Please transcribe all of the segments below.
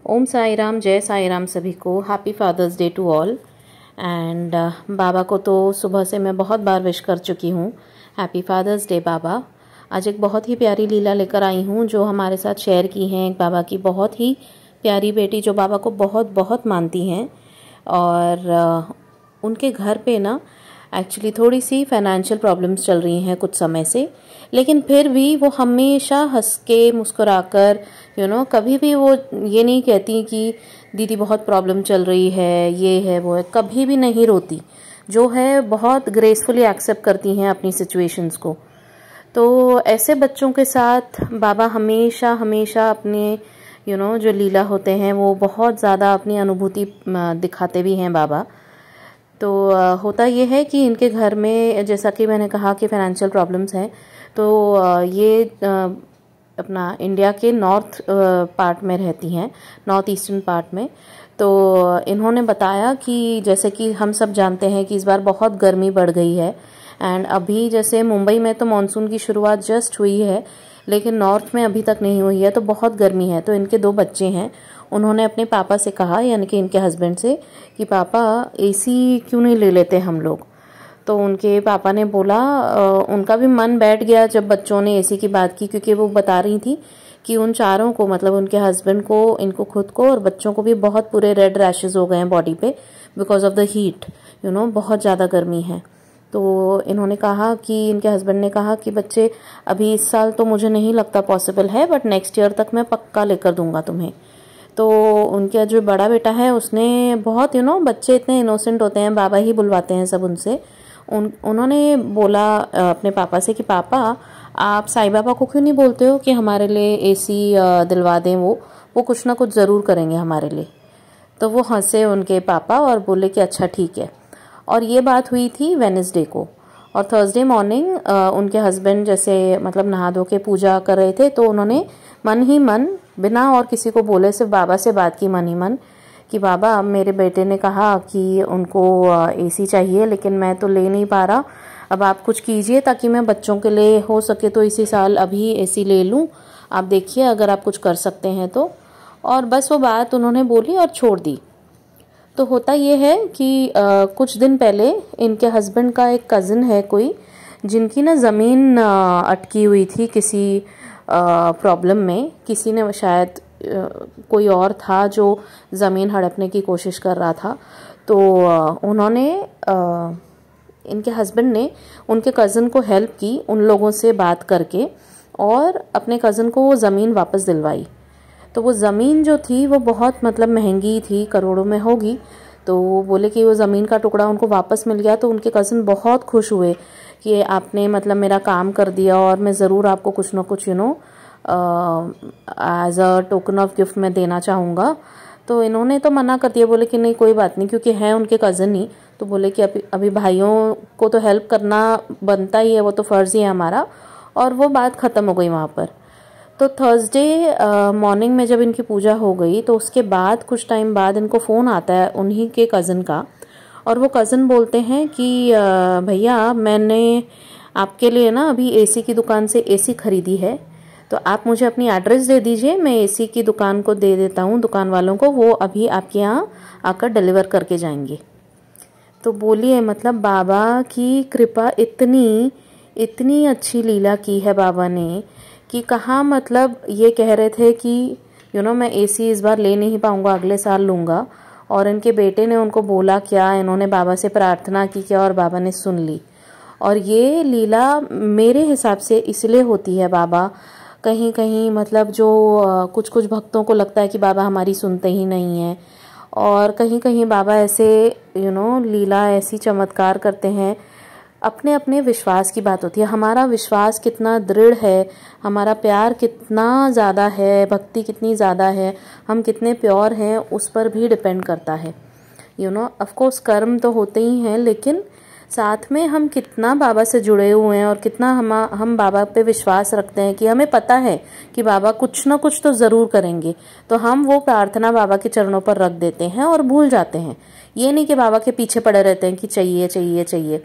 ओम साई राम, जय साई राम सभी को। Happy fathers day to all. And Baba को तो सुबह से मैं बहुत बार विश कर चुकी हूँ। हैप्पी फादर्स डे बाबा। आज एक बहुत ही प्यारी लीला लेकर आई हूँ जो हमारे साथ शेयर की हैं। एक बाबा की बहुत ही प्यारी बेटी जो बाबा को बहुत बहुत मानती हैं, और उनके घर पे ना एक्चुअली थोड़ी सी फाइनेंशियल प्रॉब्लम्स चल रही हैं कुछ समय से, लेकिन फिर भी वो हमेशा हंस के मुस्कुराकर कभी भी वो ये नहीं कहती कि दीदी बहुत प्रॉब्लम चल रही है, ये है वो है, कभी भी नहीं रोती। जो है बहुत ग्रेसफुली एक्सेप्ट करती हैं अपनी सिचुएशंस को। तो ऐसे बच्चों के साथ बाबा हमेशा हमेशा अपने जो लीला होते हैं वो बहुत ज़्यादा अपनी अनुभूति दिखाते भी हैं बाबा। तो होता ये है कि इनके घर में, जैसा कि मैंने कहा कि फाइनेंशियल प्रॉब्लम्स हैं, तो ये अपना इंडिया के नॉर्थ पार्ट में रहती हैं, नॉर्थ ईस्टर्न पार्ट में। तो इन्होंने बताया कि जैसे कि हम सब जानते हैं कि इस बार बहुत गर्मी बढ़ गई है। एंड अभी जैसे मुंबई में तो मानसून की शुरुआत जस्ट हुई है, लेकिन नॉर्थ में अभी तक नहीं हुई है, तो बहुत गर्मी है। तो इनके 2 बच्चे हैं। उन्होंने अपने पापा से कहा, यानी कि इनके हस्बैंड से, कि पापा एसी क्यों नहीं ले लेते हम लोग। तो उनके पापा ने बोला, उनका भी मन बैठ गया जब बच्चों ने एसी की बात की, क्योंकि वो बता रही थी कि उन चारों को, मतलब उनके हस्बैंड को, इनको खुद को और बच्चों को भी बहुत पूरे रेड रैशेज हो गए हैं बॉडी पे बिकॉज ऑफ द हीट। बहुत ज़्यादा गर्मी है। तो इन्होंने कहा कि, इनके हस्बैंड ने कहा कि बच्चे अभी इस साल तो मुझे नहीं लगता पॉसिबल है, बट नेक्स्ट ईयर तक मैं पक्का लेकर दूंगा तुम्हें। तो उनका जो बड़ा बेटा है उसने बहुत बच्चे इतने इनोसेंट होते हैं, बाबा ही बुलवाते हैं सब उनसे। उन्होंने बोला अपने पापा से कि पापा आप साईं बाबा को क्यों नहीं बोलते हो कि हमारे लिए एसी दिलवा दें, वो कुछ ना कुछ ज़रूर करेंगे हमारे लिए। तो वो हंसे उनके पापा और बोले कि अच्छा ठीक है। और ये बात हुई थी वेडनेसडे को। और थर्सडे मॉर्निंग उनके हस्बैंड जैसे मतलब नहा धो के पूजा कर रहे थे, तो उन्होंने मन ही मन, बिना और किसी को बोले, सिर्फ बाबा से बात की मन ही मन कि बाबा मेरे बेटे ने कहा कि उनको एसी चाहिए, लेकिन मैं तो ले नहीं पा रहा। अब आप कुछ कीजिए ताकि मैं बच्चों के लिए हो सके तो इसी साल अभी एसी ले लूं। आप देखिए अगर आप कुछ कर सकते हैं तो। और बस वो बात उन्होंने बोली और छोड़ दी। तो होता ये है कि कुछ दिन पहले इनके हस्बैंड का एक कज़न है कोई, जिनकी ना ज़मीन अटकी हुई थी किसी प्रॉब्लम में। किसी ने शायद कोई और था जो ज़मीन हड़पने की कोशिश कर रहा था। तो उन्होंने इनके हस्बैंड ने उनके कज़न को हेल्प की, उन लोगों से बात करके, और अपने कज़न को वो ज़मीन वापस दिलवाई। तो वो ज़मीन जो थी वो बहुत मतलब महंगी थी, करोड़ों में होगी। तो वो बोले कि वो ज़मीन का टुकड़ा उनको वापस मिल गया। तो उनके कज़न बहुत खुश हुए कि आपने मतलब मेरा काम कर दिया, और मैं ज़रूर आपको कुछ ना कुछ as a token of gift मैं देना चाहूँगा। तो इन्होंने तो मना कर दिया, बोले कि नहीं कोई बात नहीं, क्योंकि हैं उनके कज़न ही। तो बोले कि अभी भाइयों को तो हेल्प करना बनता ही है, वो तो फ़र्ज़ ही है हमारा। और वो बात ख़त्म हो गई वहाँ पर। तो थर्सडे मॉर्निंग में जब इनकी पूजा हो गई, तो उसके बाद कुछ टाइम बाद इनको फ़ोन आता है उन्हीं के कज़न का। और वो कज़न बोलते हैं कि भैया मैंने आपके लिए ना अभी एसी की दुकान से एसी खरीदी है, तो आप मुझे अपनी एड्रेस दे दीजिए, मैं एसी की दुकान को दे देता हूँ, दुकान वालों को, वो अभी आपके यहाँ आकर डिलीवर करके जाएंगे। तो बोलिए मतलब बाबा की कृपा, इतनी इतनी अच्छी लीला की है बाबा ने कि कहाँ, मतलब ये कह रहे थे कि मैं एसी इस बार ले नहीं पाऊँगा, अगले साल लूँगा। और इनके बेटे ने उनको बोला क्या, इन्होंने बाबा से प्रार्थना की क्या, और बाबा ने सुन ली। और ये लीला मेरे हिसाब से इसलिए होती है बाबा, कहीं कहीं मतलब जो कुछ कुछ भक्तों को लगता है कि बाबा हमारी सुनते ही नहीं है, और कहीं कहीं बाबा ऐसे लीला ऐसी चमत्कार करते हैं। अपने अपने विश्वास की बात होती है। हमारा विश्वास कितना दृढ़ है, हमारा प्यार कितना ज़्यादा है, भक्ति कितनी ज़्यादा है, हम कितने प्योर हैं, उस पर भी डिपेंड करता है। ऑफ कोर्स कर्म तो होते ही हैं, लेकिन साथ में हम कितना बाबा से जुड़े हुए हैं और कितना हम बाबा पे विश्वास रखते हैं कि हमें पता है कि बाबा कुछ ना कुछ तो ज़रूर करेंगे। तो हम वो प्रार्थना बाबा के चरणों पर रख देते हैं और भूल जाते हैं। ये नहीं कि बाबा के पीछे पड़े रहते हैं कि चाहिए चाहिए चाहिए,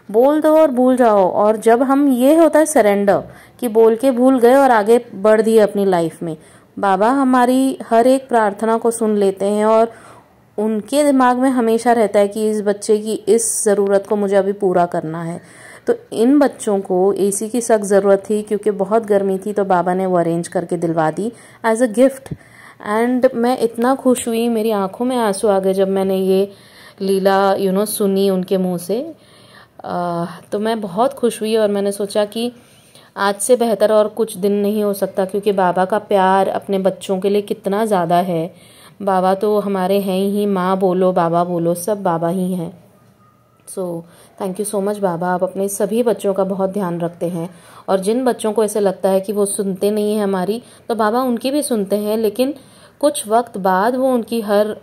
बोल दो और भूल जाओ। और जब हम, ये होता है सरेंडर, कि बोल के भूल गए और आगे बढ़ दिए अपनी लाइफ में, बाबा हमारी हर एक प्रार्थना को सुन लेते हैं और उनके दिमाग में हमेशा रहता है कि इस बच्चे की इस ज़रूरत को मुझे अभी पूरा करना है। तो इन बच्चों को एसी की सख्त ज़रूरत थी क्योंकि बहुत गर्मी थी, तो बाबा ने वो अरेंज करके दिलवा दी एज अ गिफ्ट। एंड मैं इतना खुश हुई, मेरी आंखों में आंसू आ गए जब मैंने ये लीला सुनी उनके मुंह से। तो मैं बहुत खुश हुई और मैंने सोचा कि आज से बेहतर और कुछ दिन नहीं हो सकता, क्योंकि बाबा का प्यार अपने बच्चों के लिए कितना ज़्यादा है। बाबा तो हमारे हैं ही, माँ बोलो बाबा बोलो, सब बाबा ही हैं। So thank you so much Baba, आप अपने सभी बच्चों का बहुत ध्यान रखते हैं। और जिन बच्चों को ऐसे लगता है कि वो सुनते नहीं हैं हमारी, तो बाबा उनकी भी सुनते हैं, लेकिन कुछ वक्त बाद वो उनकी हर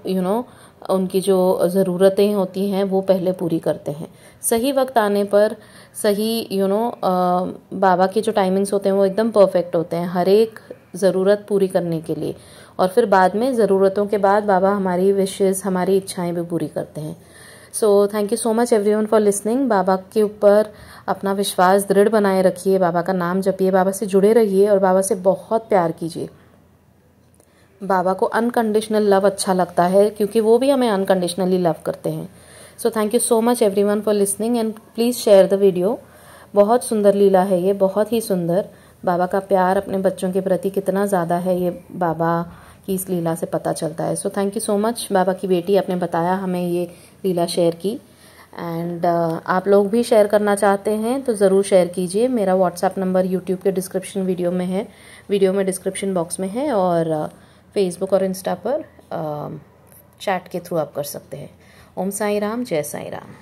उनकी जो ज़रूरतें होती हैं वो पहले पूरी करते हैं। सही वक्त आने पर सही बाबा के जो टाइमिंग्स होते हैं वो एकदम परफेक्ट होते हैं हर एक ज़रूरत पूरी करने के लिए। और फिर बाद में ज़रूरतों के बाद बाबा हमारी विशेज़, हमारी इच्छाएं भी पूरी करते हैं। So thank you so much everyone for listening. Baba के ऊपर अपना विश्वास दृढ़ बनाए रखिए, बाबा का नाम जपिए, बाबा से जुड़े रहिए और बाबा से बहुत प्यार कीजिए। बाबा को अनकंडीशनल लव अच्छा लगता है क्योंकि वो भी हमें अनकंडीशनली लव करते हैं। So thank you so much everyone for listening and please share the video. बहुत सुंदर लीला है ये, बहुत ही सुंदर। बाबा का प्यार अपने बच्चों के प्रति कितना ज़्यादा है ये बाबा की इस लीला से पता चलता है। So thank you so much. Baba की बेटी आपने बताया हमें ये लीला शेयर की। एंड आप लोग भी शेयर करना चाहते हैं तो ज़रूर शेयर कीजिए। मेरा व्हाट्सएप नंबर यूट्यूब के डिस्क्रिप्शन वीडियो में है, वीडियो में डिस्क्रिप्शन बॉक्स में है, और फेसबुक और इंस्टा पर चैट के थ्रू आप कर सकते हैं। ओम साई राम, जय साई राम।